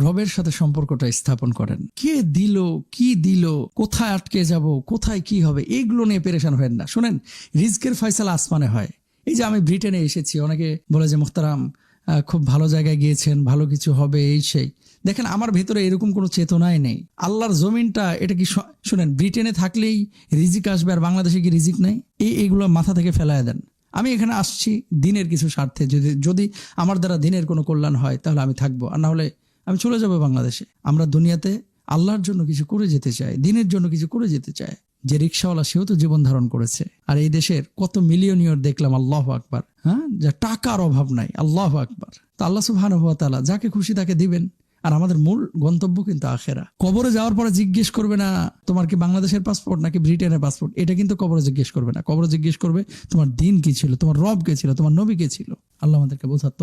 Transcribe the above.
রবের সাথে সম্পর্কটা স্থাপন করেন। কে দিল, কি দিল, কোথায় আটকে যাব, কোথায় কি হবে, এইগুলো নিয়ে পেরেশান হবেন না। শুনেন, রিজকের ফয়সালা আসমানে হয়। এই যে আমি ব্রিটেনে এসেছি, অনেকে বলে যে মোহতারাম খুব ভালো জায়গায় গিয়েছেন, ভালো কিছু হবে, এই সেই। দেখেন, আমার ভেতরে এরকম কোনো চেতনাই নেই। আল্লাহর জমিনটা এটা কি শুনেন, ব্রিটেনে থাকলেই রিজিক আসবে আর বাংলাদেশে কি রিজিক নাই? এইগুলো মাথা থেকে ফেলায় দেন। আমি এখানে আসছি দিনের কিছু স্বার্থে, যদি আমার দ্বারা দিনের কোনো কল্যাণ হয় তাহলে আমি থাকবো, আর না হলে আমি চলে যাবো বাংলাদেশে। আমরা দুনিয়াতে আল্লাহর জন্য কিছু করে যেতে চাই, দিনের জন্য কিছু করে যেতে চাই। যে রিক্সাওয়ালা, সেও তো জীবন ধারণ করেছে। আর এই দেশের কত মিলিয়নিয়র দেখলাম, আল্লাহু আকবার, হ্যাঁ, যা টাকার অভাব নাই, আল্লাহু আকবার। তো আল্লাহ সুবহানাহু ওয়া তাআলা যাকে খুশি তাকে দিবেন। আর আমাদের মূল গন্তব্য কিন্তু আখেরা। কবরে যাওয়ার পরে জিজ্ঞেস করবে না তোমার কি বাংলাদেশের পাসপোর্ট নাকি ব্রিটেনের পাসপোর্ট, এটা কিন্তু কবরে জিজ্ঞেস করবে না। কবরে জিজ্ঞেস করবে তোমার দিন কি ছিল, তোমার রব কে ছিল, তোমার নবী কে ছিল। আল্লাহ আমাদেরকে বোঝার